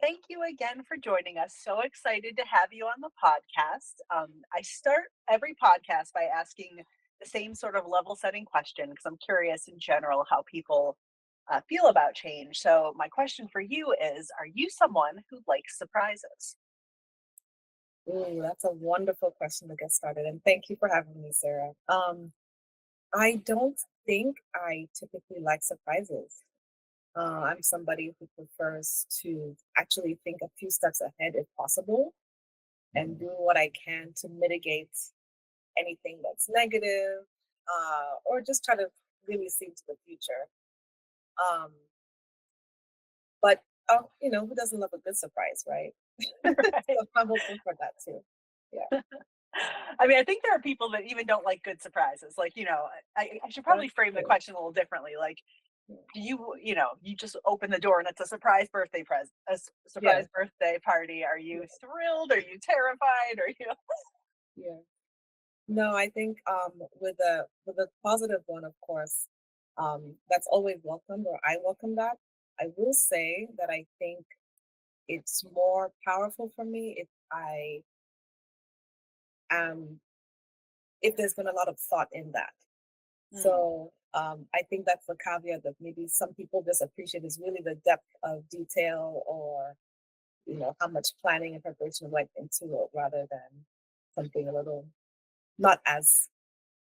thank you again for joining us. So excited to have you on the podcast. I start every podcast by asking the same sort of level setting question because I'm curious in general how people feel about change. So, my question for you is: are you someone who likes surprises? Ooh, that's a wonderful question to get started, and thank you for having me, Sarah. I don't think I typically like surprises. I'm somebody who prefers to actually think a few steps ahead if possible and do what I can to mitigate anything that's negative, or just try to really see to the future. Um, but who doesn't love a good surprise, right? Right. So I'm open for that too. Yeah. I mean, I think there are people that even don't like good surprises. Like, I should probably That's frame the true. question a little differently. Like, Yeah. do you just open the door and it's a surprise birthday present, Yeah. surprise birthday party? Are you Yeah. thrilled? Are you terrified? Are you? Yeah. No, I think with a positive one, of course, that's always welcomed, or I welcome that. I will say that I think it's more powerful for me am if there's been a lot of thought in that. Hmm. So I think that's the caveat that maybe some people just appreciate is really the depth of detail, or how much planning and preparation went into it, rather than something a little not as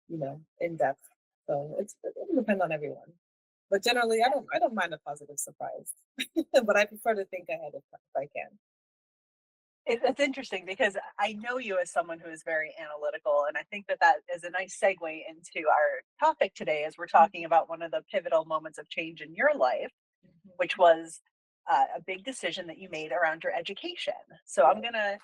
in depth. So it depends on everyone. But generally, I don't mind a positive surprise, but I prefer to think ahead if I can. It's interesting because I know you as someone who is very analytical, and I think that that is a nice segue into our topic today, as we're talking Mhm, about one of the pivotal moments of change in your life, mhm. which was a big decision that you made around your education. So I'm Yeah, gonna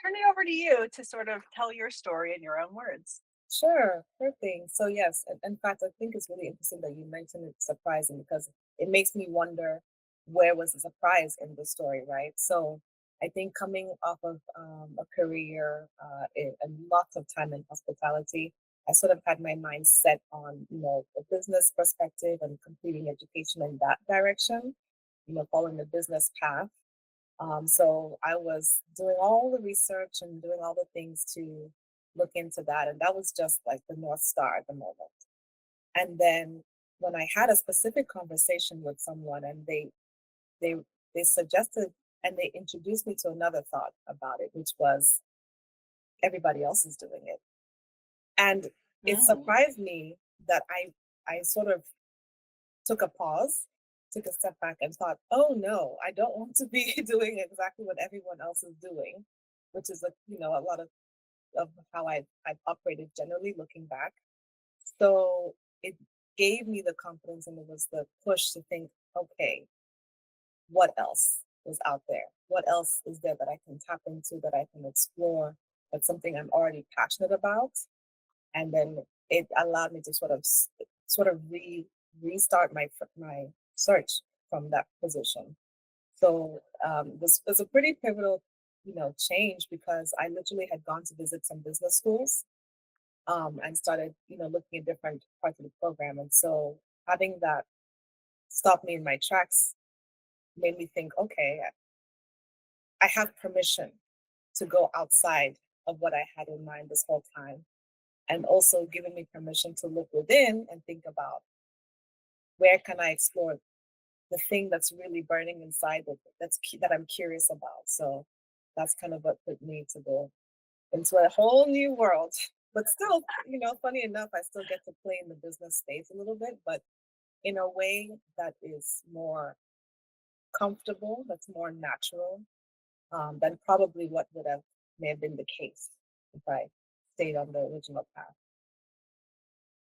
turn it over to you to sort of tell your story in your own words. sure thing. So yes, in fact, I think it's really interesting that you mentioned it's surprising, because it makes me wonder where was the surprise in the story, right? So I think coming off of a career and lots of time in hospitality, I sort of had my mind set on the business perspective and completing education in that direction, following the business path. So I was doing all the research and doing all the things to look into that. And that was just like the North Star at the moment. And then when I had a specific conversation with someone, and they they suggested and they introduced me to another thought about it, which was everybody else is doing it. And it Mm. surprised me that I sort of took a pause, took a step back, and thought, oh no, I don't want to be doing exactly what everyone else is doing, which is a lot of how I've operated generally looking back. So it gave me the confidence, and it was the push to think, okay, what else is out there? What else is there that I can tap into, that I can explore? That's something I'm already passionate about. And then it allowed me to sort of restart my search from that position. So this was a pretty pivotal, change, because I literally had gone to visit some business schools, and started, looking at different parts of the program. And so having that stop me in my tracks made me think, okay, I have permission to go outside of what I had in mind this whole time, and also giving me permission to look within and think about where can I explore the thing that's really burning inside, that I'm curious about. So that's kind of what put me to go into a whole new world. But still, funny enough, I still get to play in the business space a little bit, but in a way that is more comfortable, that's more natural, than probably what would have may have been the case if I stayed on the original path.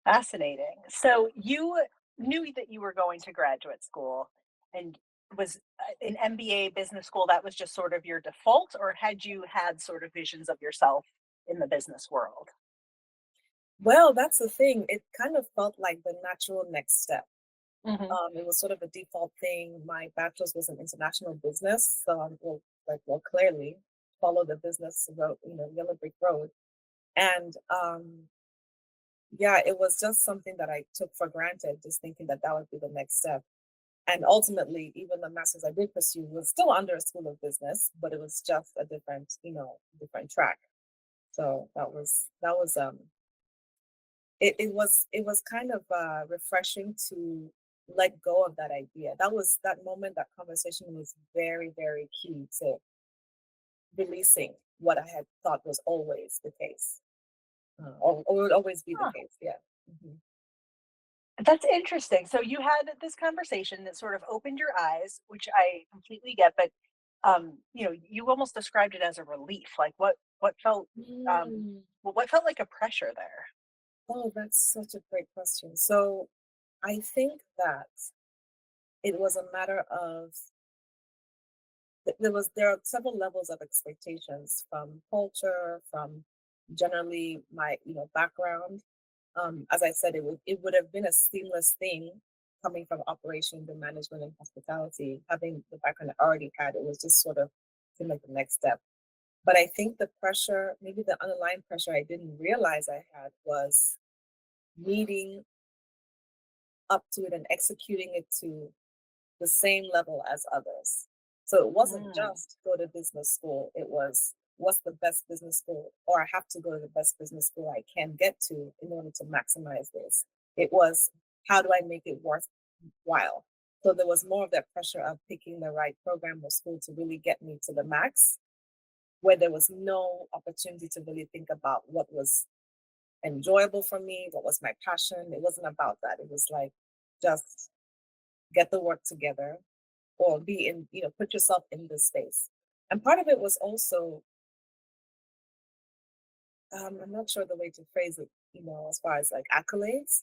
Fascinating. So you knew that you were going to graduate school, and was an MBA business school that was just sort of your default, or had you had sort of visions of yourself in the business world? Well, that's the thing. It kind of felt like the natural next step. Hmm. It was sort of a default thing. My bachelor's was in international business, so well, clearly follow the business road, yellow brick road. And yeah, it was just something that I took for granted, just thinking that that would be the next step. And ultimately, even the master's I did pursue was still under a school of business, but it was just a different, different track. So it was kind of refreshing to let go of that idea. That moment, that conversation was very, very key to releasing what I had thought was always the case, or would always be the Huh. case. Yeah. Hmm. That's interesting. So you had this conversation that sort of opened your eyes, which I completely get, but you almost described it as a relief. Like what felt Mm. what felt like a pressure there? Oh, that's such a great question. So I think that it was a matter of there are several levels of expectations from culture, from generally my background. As I said, it would have been a seamless thing coming from operations and management and hospitality, having the background I already had. It was just sort of seemed like the next step. But I think the pressure, maybe the underlying pressure I didn't realize I had was meeting up to it and executing it to the same level as others. So it wasn't Mm, just go to business school, it was what's the best business school, or I have to go to the best business school I can get to in order to maximize this. It was how do I make it worthwhile? So there was more of that pressure of picking the right program or school to really get me to the max, where there was no opportunity to really think about what was enjoyable for me, what was my passion. It wasn't about that. It was like just get the work together or be in, put yourself in this space. And part of it was also, I'm not sure the way to phrase it, as far as like accolades,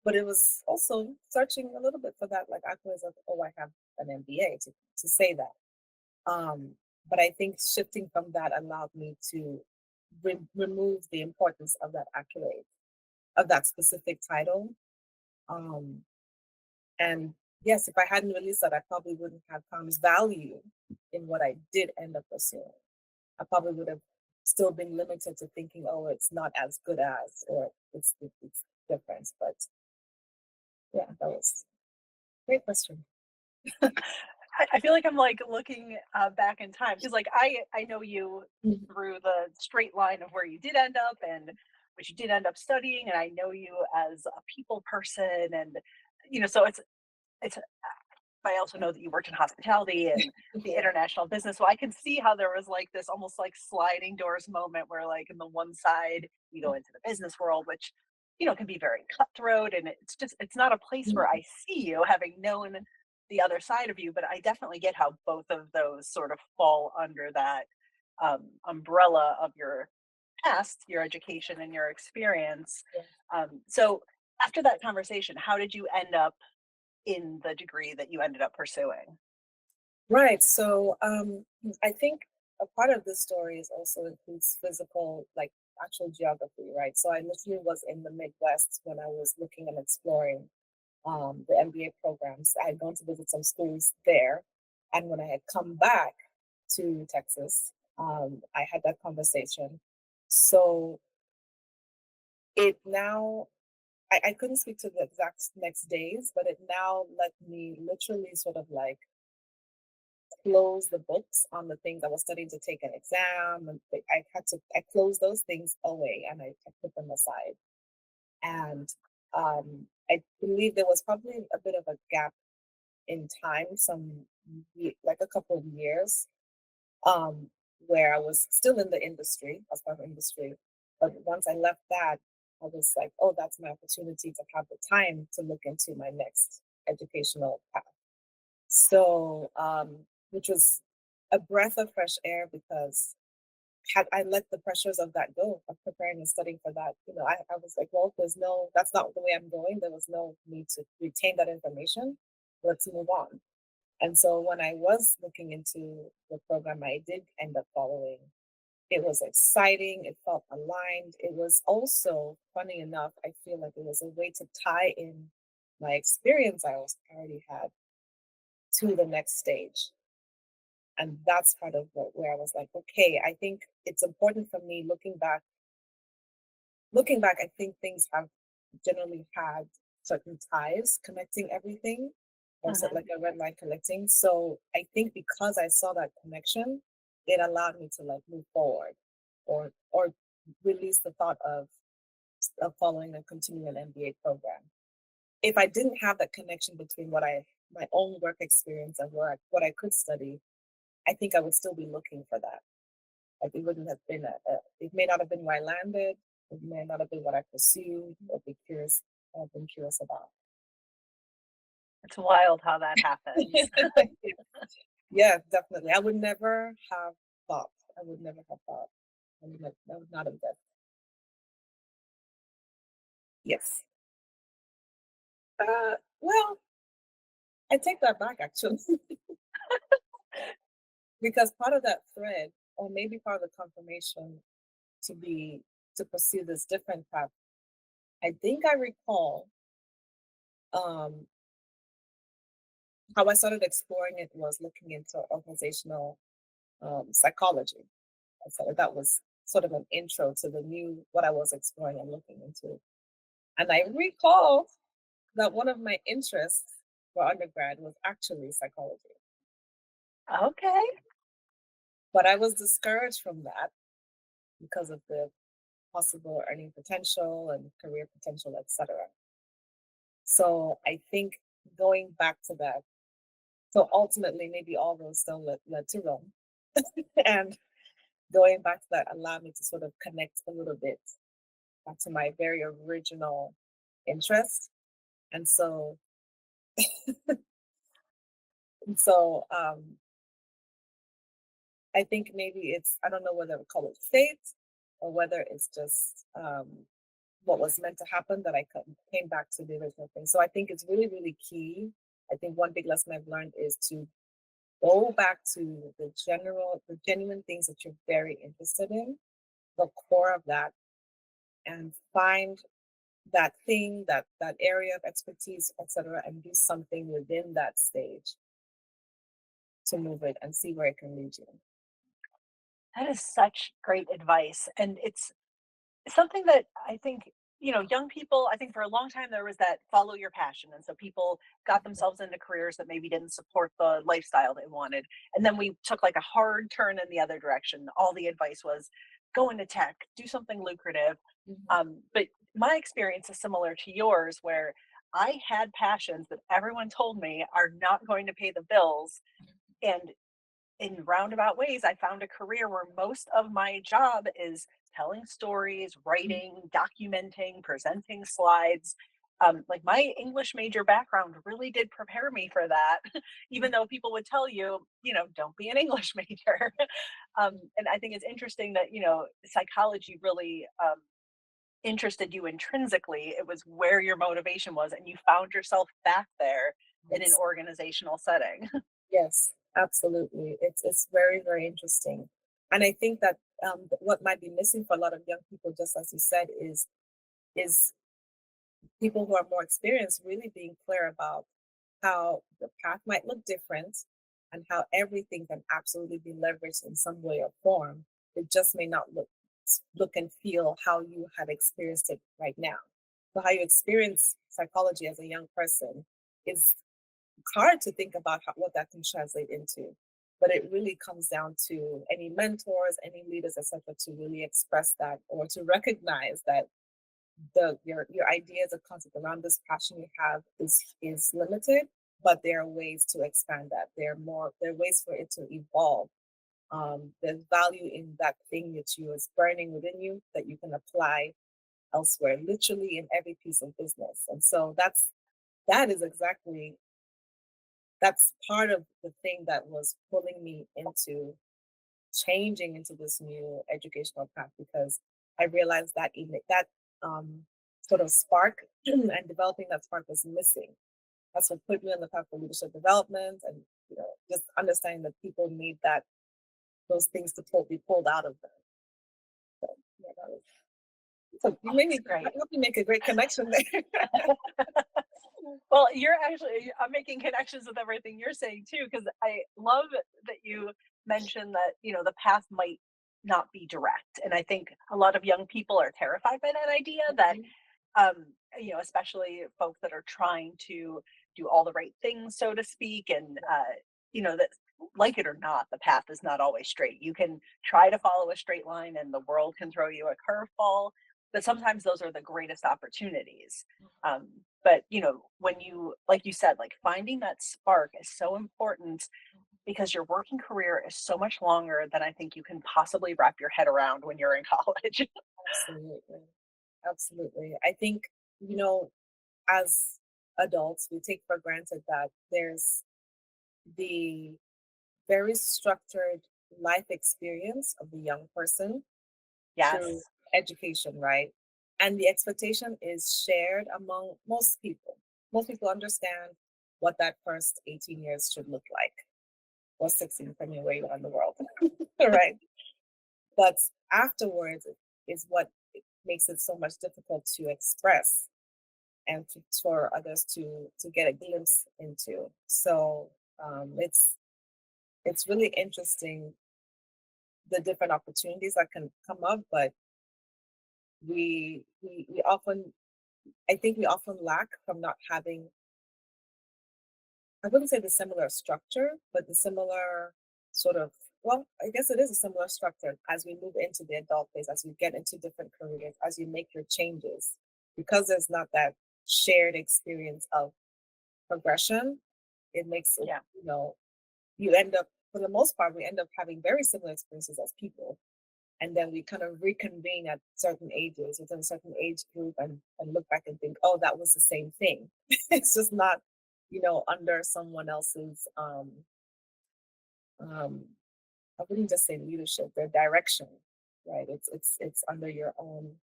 but it was also searching a little bit for that, like accolades of, oh, I have an MBA to say that. But I think shifting from that allowed me to remove the importance of that accolade, of that specific title. Um, and yes, if I hadn't released that, I probably wouldn't have found value in what I did end up pursuing. I probably would have still been limited to thinking, oh, it's not as good as, or it's different. But yeah, that was a great question. I feel like I'm like looking back in time because like I know you Mhm. through the straight line of where you did end up and what you did end up studying, and I know you as a people person, and so it's I also know that you worked in hospitality and the Yeah. international business. So I can see how there was like this almost like sliding doors moment where like in the one side you go into the business world, which can be very cutthroat, and it's not a place where Mhm. I see you having known the other side of you, but I definitely get how both of those sort of fall under that umbrella of your past, your education and your experience. Yeah. So after that conversation, how did you end up in the degree that you ended up pursuing? Right. So I think a part of this story is also includes physical, like actual geography, right? So I literally was in the Midwest when I was looking and exploring the MBA programs. I had gone to visit some schools there. And when I had come back to Texas, I had that conversation. So it now, I couldn't speak to the exact next days, but it now let me literally sort of like close the books on the things I was studying to take an exam. And I closed those things away and I put them aside. And I believe there was probably a bit of a gap in time, like a couple of years, um, where I was still in the industry, as part of industry. But once I left that, I was like, oh, that's my opportunity to have the time to look into my next educational path. So, which was a breath of fresh air because had I let the pressures of that go, of preparing and studying for that, I was like, well, that's not the way I'm going. There was no need to retain that information. Let's move on. And so when I was looking into the program I did end up following, it was exciting. It felt aligned. It was also, funny enough, I feel like it was a way to tie in my experience already had to the next stage. And that's part of where I was like, okay, I think it's important for me looking back, I think things have generally had certain ties connecting everything. or so, Mhm. like a red light connecting. So I think because I saw that connection, it allowed me to like move forward or release the thought of following and continuing an MBA program. If I didn't have that connection between my own work experience and what I could study, I think I would still be looking for that. Like it wouldn't have been it may not have been where I landed, it may not have been what I pursued or I've been curious about. It's wild how that happens. Yeah, yeah, definitely. I would never have thought. I would never have thought. I would not have guessed. Yes. Well, I take that back actually, because part of that thread, or maybe part of the confirmation to be to pursue this different path, I think I recall um, how I started exploring it was looking into organizational psychology. I said that was sort of an intro to the new what I was exploring and looking into. And I recall that one of my interests for undergrad was actually psychology. Okay. But I was discouraged from that because of the possible earning potential and career potential, etc. So I think going back to that, so ultimately maybe all those still led to Rome. And going back to that allowed me to sort of connect a little bit back to my very original interest. And so and so I think maybe it's I don't know whether we call it fate or whether it's just what was meant to happen that came back to the original thing. So I think it's really, really key. I think one big lesson I've learned is to go back to the genuine things that you're very interested in, the core of that, and find that thing, that area of expertise, etc., and do something within that stage to move it and see where it can lead you. That is such great advice, and it's something that I think, young people, I think for a long time there was that follow your passion. And so people got themselves into careers that maybe didn't support the lifestyle they wanted. And then we took like a hard turn in the other direction. All the advice was go into tech, do something lucrative. Mhm. But my experience is similar to yours, where I had passions that everyone told me are not going to pay the bills. And in roundabout ways, I found a career where most of my job is telling stories, Mhm. writing, documenting, presenting slides. Like my English major background really did prepare me for that, even though people would tell you, don't be an English major. And I think it's interesting that, psychology really interested you intrinsically. It was where your motivation was, and you found yourself back there in an Yes. organizational setting. Yes, absolutely. It's very, very interesting. And I think that what might be missing for a lot of young people, just as you said, is people who are more experienced really being clear about how the path might look different and how everything can absolutely be leveraged in some way or form. It just may not look and feel how you have experienced it right now. So how you experience psychology as a young person is hard to think about what that can translate into. But it really comes down to any mentors, any leaders, etc., to really express that or to recognize that your ideas or concept around this passion you have is limited, but there are ways to expand that. There are ways for it to evolve. There's value in that thing that you is burning within you that you can apply elsewhere, literally in every piece of business. And so that is exactly that's part of the thing that was pulling me into changing into this new educational path because I realized that even that um, sort of spark and developing that spark was missing. That's what put me on the path for leadership development and just understanding that people need those things to be pulled out of them. So yeah, so you Oh, made that's me great. help me make a great connection there. Well, I'm making connections with everything you're saying too, because I love that you mentioned that, the path might not be direct. And I think a lot of young people are terrified by that idea that, Mhm. especially folks that are trying to do all the right things, so to speak. And, that like it or not, the path is not always straight. You can try to follow a straight line and the world can throw you a curveball, but sometimes those are the greatest opportunities. Um, but when like you said, like finding that spark is so important because your working career is so much longer than I think you can possibly wrap your head around when you're in college. Absolutely. Absolutely. I think, you know, as adults, we take for granted that there's the very structured life experience of the young person through Yes. education, right? And the expectation is shared among most people. Most people understand what that first 18 years should look like, or 16, depending on where you are in the world, right? But afterwards is what makes it so much difficult to express and for others to get a glimpse into. So it's really interesting the different opportunities that can come up, but we often I think we often lack from not having, I wouldn't say the similar structure, but the similar sort of, well, I guess it is a similar structure as we move into the adult phase, as we get into different careers, as you make your changes, because there's not that shared experience of progression. It makes it, Yeah. you end up, for the most part, we end up having very similar experiences as people. And then we kind of reconvene at certain ages within a certain age group and look back and think, oh, that was the same thing. It's just not, under someone else's um I wouldn't just say leadership, their direction, right? It's under your own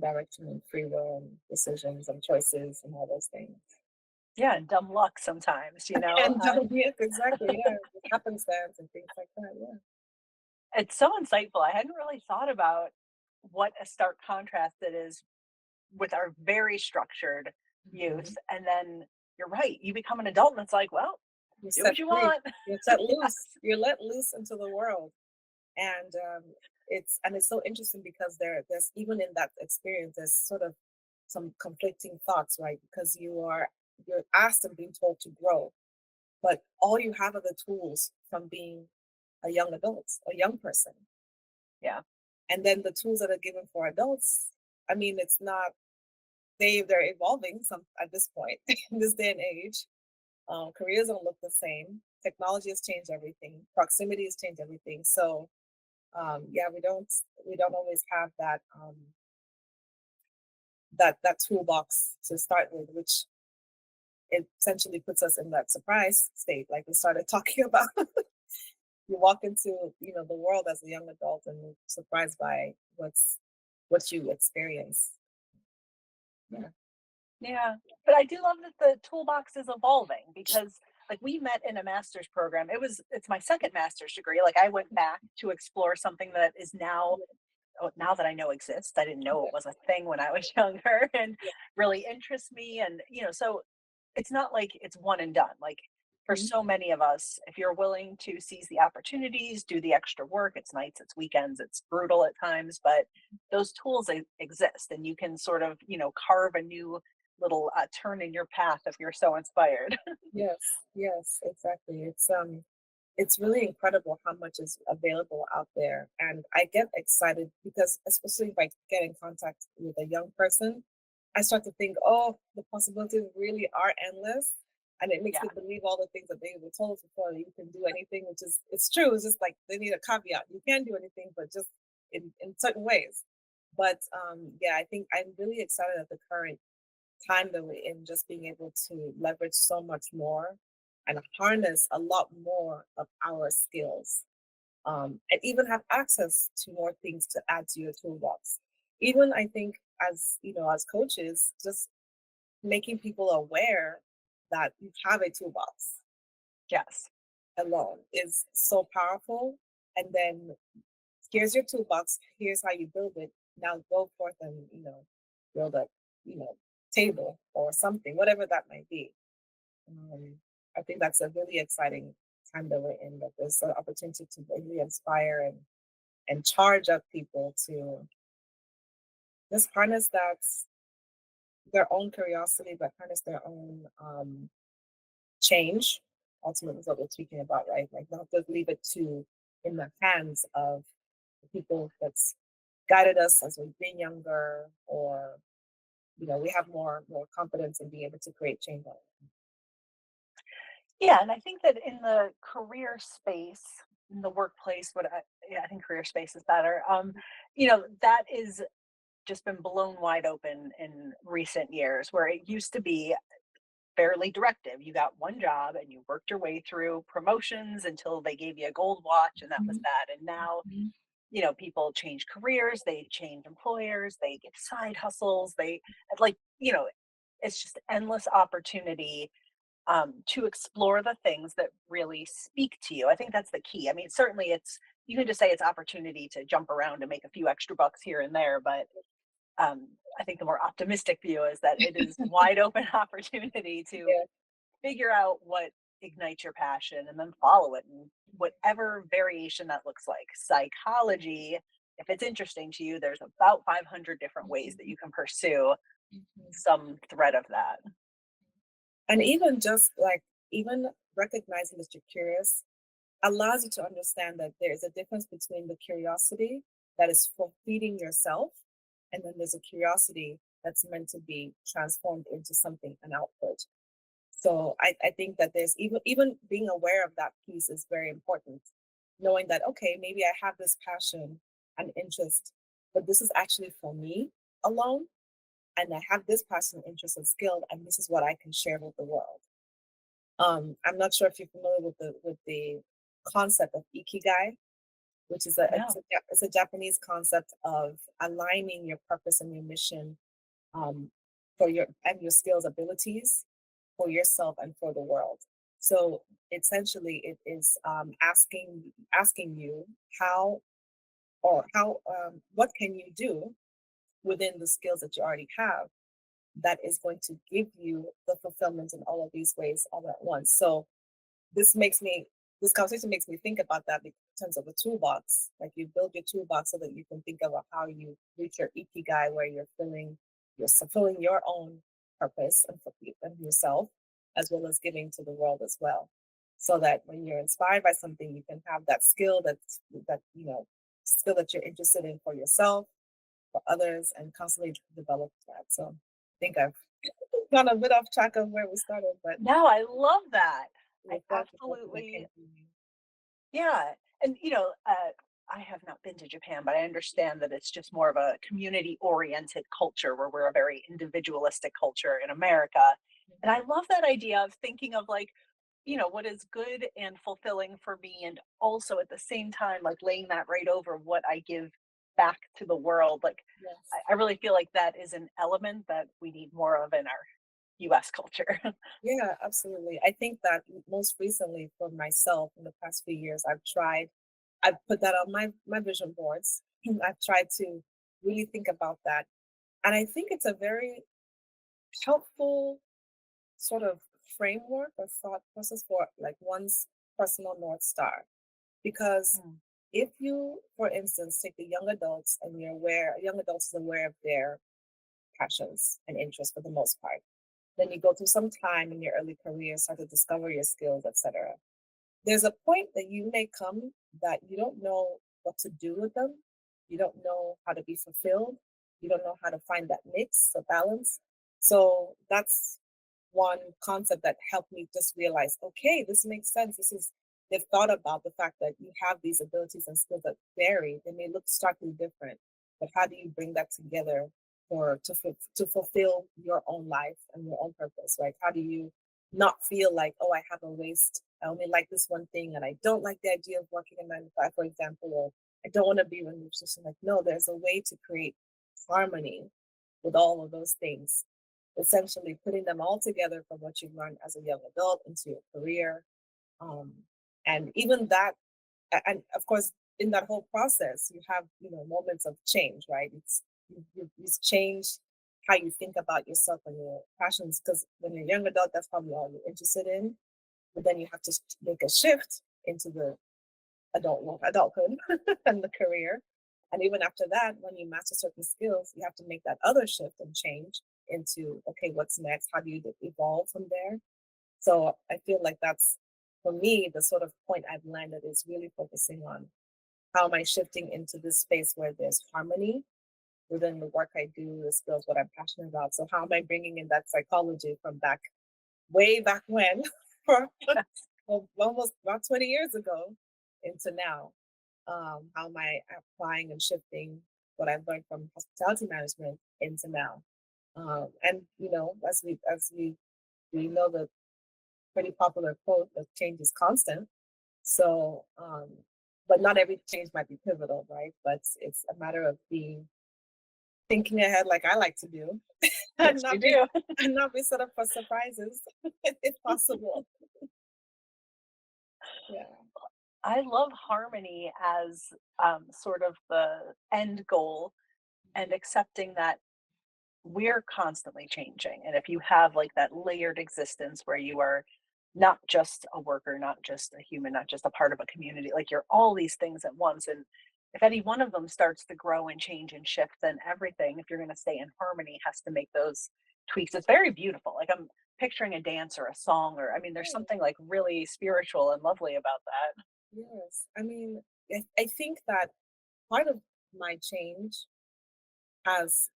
direction and free will and decisions and choices and all those things. Yeah, and dumb luck sometimes. And yes, exactly, yeah. Happenstance and things like that, yeah. It's so insightful. I hadn't really thought about what a stark contrast it is with our very structured youth. Mhm. And then you're right, you become an adult and it's like, well, You're do what set you free. want. You're set loose. Yes. You're let loose into the world. And it's so interesting because there's even in that experience, there's sort of some conflicting thoughts, right? Because you're asked and being told to grow, but all you have are the tools from being a young adult, a young person. Yeah. And then the tools that are given for adults, I mean, it's not, they're evolving some at this point in this day and age. Careers don't look the same. Technology has changed everything. Proximity has changed everything. So yeah, we don't always have that toolbox to start with, which it essentially puts us in that surprise state, like we started talking about. You walk into the world as a young adult and you're surprised by what you experience. Yeah. Yeah. But I do love that the toolbox is evolving because like we met in a master's program. It's my second master's degree. Like I went back to explore something that is now, oh, now that I know exists. I didn't know Yeah. it was a thing when I was younger and Yeah. really interests me. And, so it's not like it's one and done. Like for Mhm. so many of us, if you're willing to seize the opportunities, do the extra work, it's nights, it's weekends, it's brutal at times, but those tools exist and you can sort of, carve a new little turn in your path if you're so inspired. Yes, yes, exactly. It's really incredible how much is available out there. And I get excited because especially if I get in contact with a young person, I start to think, oh, the possibilities really are endless. And it makes Yeah. me believe all the things that they were told before that you can do anything, which is it's true. It's just like they need a caveat. You can do anything, but just in certain ways. But yeah, I think I'm really excited at the current time that we're in, just being able to leverage so much more and harness a lot more of our skills, and even have access to more things to add to your toolbox. Even I think as as coaches, just making people aware that you have a toolbox Yes. alone is so powerful. And then here's your toolbox, here's how you build it. Now go forth and build a you know table or something, whatever that might be. um, I think that's a really exciting time that we're in, that there's an opportunity to really inspire and charge up people to just harness their own curiosity, but harness their own change. Ultimately, is what we're speaking about, right? Like not just leave it to in the hands of the people that's guided us as we've been younger, or we have more confidence in being able to create change on it. Yeah, and I think that in the career space, in the workplace, yeah, I think career space is better. That is just been blown wide open in recent years, where it used to be fairly directive. You got one job and you worked your way through promotions until they gave you a gold watch, and that was Mhm, that. And now, mhm, people change careers, they change employers, they get side hustles, they like, it's just endless opportunity to explore the things that really speak to you. I think that's the key. I mean, certainly you can just say it's opportunity to jump around and make a few extra bucks here and there, but I think the more optimistic view is that it is wide open opportunity to yeah. figure out what ignites your passion and then follow it in whatever variation that looks like. Psychology, if it's interesting to you, there's about 500 different ways that Mhm, you can pursue mhm. some thread of that. And even just like even recognizing that you're curious allows you to understand that there is a difference between the curiosity that is for feeding yourself, and then there's a curiosity that's meant to be transformed into something, an output. So I think that there's even being aware of that piece is very important. Knowing that, okay, maybe I have this passion and interest, but this is actually for me alone. And I have this passion, interest, and skill, and this is what I can share with the world. I'm not sure if you're familiar with the concept of Ikigai, which is No. it's a Japanese concept of aligning your purpose and your mission, um, for your skills, abilities for yourself and for the world. So essentially, it is asking you how what can you do within the skills that you already have that is going to give you the fulfillment in all of these ways all at once. So this makes me this conversation makes me think about that in terms of a toolbox. Like you build your toolbox so that you can think about how you reach your ikigai, where you're fulfilling your own purpose and and yourself, as well as giving to the world as well. So that when you're inspired by something, you can have that skill that skill that you're interested in for yourself, for others, and constantly develop that. So I think I've gone a bit off track of where we started, but No, I love that. I with that's something that absolutely came to me. Yeah, and I have not been to Japan, but I understand that it's just more of a community-oriented culture where we're a very individualistic culture in America. And I love that idea of thinking of like, what is good and fulfilling for me, and also at the same time, like laying that right over what I give back to the world. Like, Yes. I really feel like that is an element that we need more of in our US culture. Yeah, absolutely. I think that most recently for myself in the past few years, I've put that on my vision boards. I've tried to really think about that. And I think it's a very helpful sort of framework or thought process for like one's personal North Star. Because Mm, if you, for instance, take the young adults and young adults is aware of their passions and interests for the most part. Then you go through some time in your early career, start to discover your skills, etc. There's a point that you may come that you don't know what to do with them. You don't know how to be fulfilled. You don't know how to find that mix or balance. So that's one concept that helped me just realize, okay, this makes sense. They've thought about the fact that you have these abilities and skills that vary. They may look starkly different, but how do you bring that together to fulfill your own life and your own purpose, right? How do you not feel like, oh, I have a waste. I only like this one thing, and I don't like the idea of working in 9 to 5, for example, or I don't want to be in a position like, no, there's a way to create harmony with all of those things, essentially putting them all together from what you've learned as a young adult into your career. Um, and even that, and of course, in that whole process, you have, moments of change, right? You change how you think about yourself and your passions, because when you're a young adult, that's probably all you're interested in. But then you have to make a shift into the adulthood and the career. And even after that, when you master certain skills, you have to make that other shift and change. into, okay, what's next? How do you evolve from there? So I feel like that's, for me, the sort of point I've landed is really focusing on how am I shifting into this space where there's harmony within the work I do, the skills, what I'm passionate about. So how am I bringing in that psychology from back way back when, for well, almost about 20 years ago into now? How am I applying and shifting what I've learned from hospitality management into now? And as we know the pretty popular quote that change is constant. So, but not every change might be pivotal, right? But it's a matter of being thinking ahead, like I like to do, and Yes, you not be do. and not be set up for surprises if possible. Yeah. I love harmony as sort of the end goal and accepting that we're constantly changing. And if you have like that layered existence where you are not just a worker, not just a human, not just a part of a community, like you're all these things at once. And if any one of them starts to grow and change and shift, then everything, if you're going to stay in harmony, has to make those tweaks. It's very beautiful. Like I'm picturing a dance or a song, or I mean, there's Yeah. something like really spiritual and lovely about that. Yes. I mean, I think that part of my change has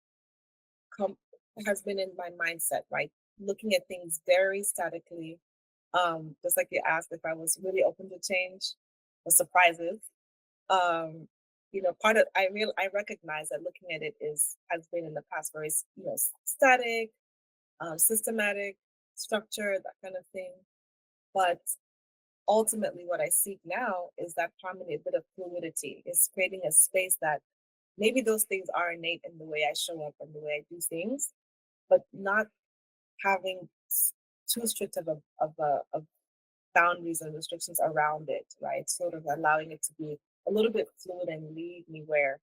come has been in my mindset, right? Looking at things very statically. Just like you asked if I was really open to change or surprises. Um, part of I recognize that looking at it is has been in the past very static, systematic, structure, that kind of thing. But ultimately, what I seek now is that harmony, a bit of fluidity, is creating a space that maybe those things are innate in the way I show up and the way I do things, but not having too strict of boundaries and restrictions around it, right? Sort of allowing it to be a little bit fluid and lead me where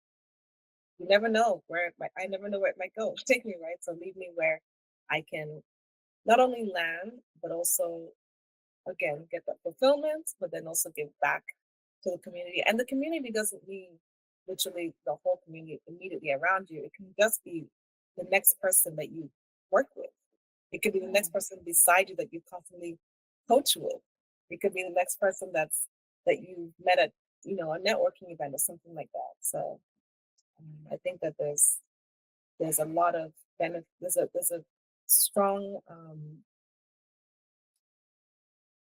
you never know where I never know where it might go. Take me, right? So lead me where I can not only land, but also again get that fulfillment, but then also give back to the community. And the community doesn't mean literally the whole community immediately around you. It can just be the next person that you work with. It could be the next Mm. person beside you that you constantly coach with. It could be the next person that you met at a networking event or something like that. So I think that there's a lot of benefit. There's a strong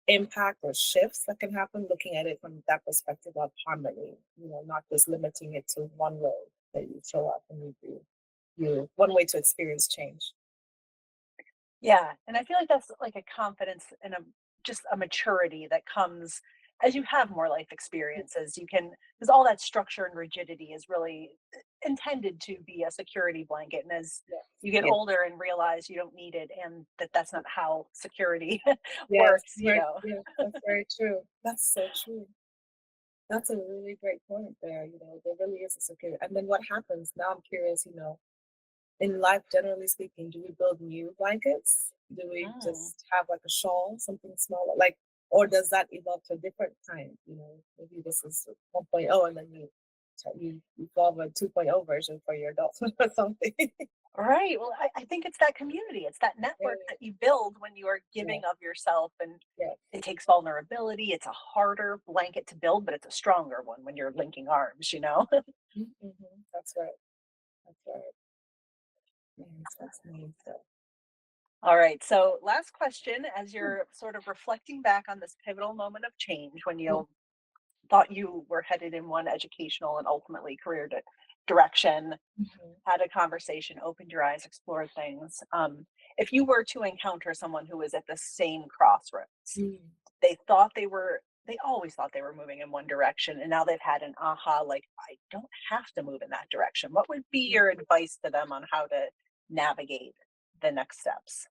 impact or shifts that can happen looking at it from that perspective of harmony. Not just limiting it to one way that you show up and you one way to experience change. Yeah, and I feel like that's like a confidence and a just a maturity that comes as you have more life experiences. You can because all that structure and rigidity is really intended to be a security blanket, and as Yes. you get Yes. older and realize you don't need it and that that's not how security Yes. works, you Right. know. Yes. That's very true. That's so true. That's a really great point there. There really is a security. And then what happens? Now I'm curious, in life, generally speaking, do we build new blankets? Do we Mm. just have like a shawl, something smaller? Like, or does that evolve to a different kind? Maybe this is 1.0 and then you evolve a 2.0 version for your adults or something. Right. Well, I think it's that community. It's that network Very- that you build when you are yeah, giving of yourself. And yeah. it takes vulnerability. It's a harder blanket to build, but it's a stronger one when you're linking arms, you know? That's right. That's right. Nice. That's nice. All right. So, last question as you're sort of reflecting back on this pivotal moment of change when you thought you were headed in one educational and ultimately career direction, Mhm. had a conversation, opened your eyes, explored things. If you were to encounter someone who was at the same crossroads, Mm. they always thought they were moving in one direction and now they've had an aha, like, I don't have to move in that direction. What would be your advice to them on how to navigate the next steps?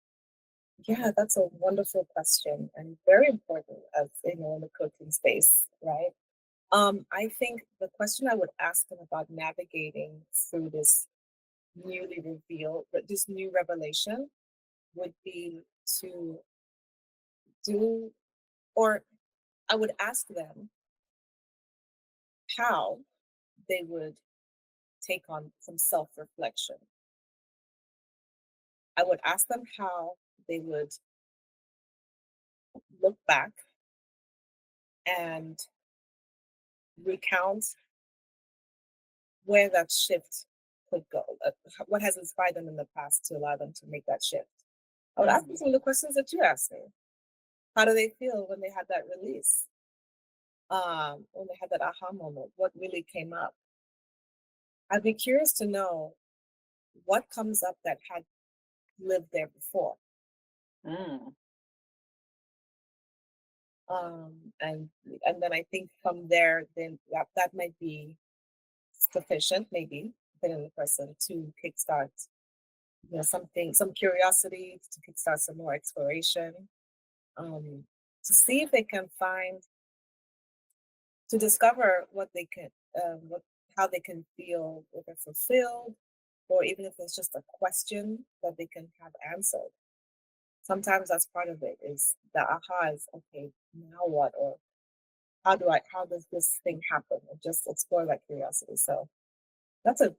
Yeah, that's a wonderful question and very important as in the coaching space, right? I think the question I would ask them about navigating through this newly revealed, but this new revelation would be to do, or I would ask them how they would take on some self reflection. I would ask them how they would look back and recount where that shift could go. What has inspired them in the past to allow them to make that shift? I would ask them Mm, some of the questions that you asked me. How do they feel when they had that release? When they had that aha moment? What really came up? I'd be curious to know what comes up that had lived there before. mm, And then I think from there, then that might be sufficient, maybe, depending on the person, to kickstart, something, some curiosity, to kickstart some more exploration, um, to see if they can find, to discover what they can, what how they can feel, whether fulfilled, or even if it's just a question that they can have answered. Sometimes that's part of it. Is the aha is okay. Now what? Or how does this thing happen? And just explore that curiosity. So that's a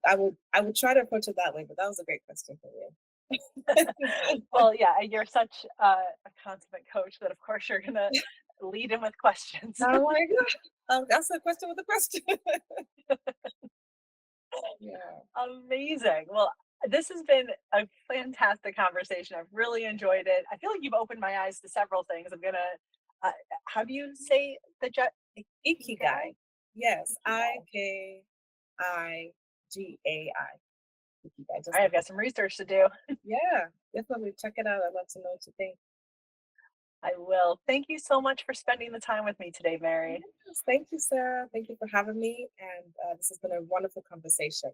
I would try to approach it that way, but that was a great question for you. well, yeah, and you're such a consummate coach that, of course, you're gonna lead in with questions. Oh my god. That's a question with a question. Yeah. Amazing. Well, this has been a fantastic conversation. I've really enjoyed it. I feel like you've opened my eyes to several things. I'm gonna. Uh, how do you say the jet? Ikigai. Ikigai. Yes. Ikigai. Ikigai. Ikigai. All Just right, like I've got some research to do. yeah. Definitely check it out. I'd love to know what you think. I will. Thank you so much for spending the time with me today, Mary. Yes, thank you, Sarah. Thank you for having me. And this has been a wonderful conversation.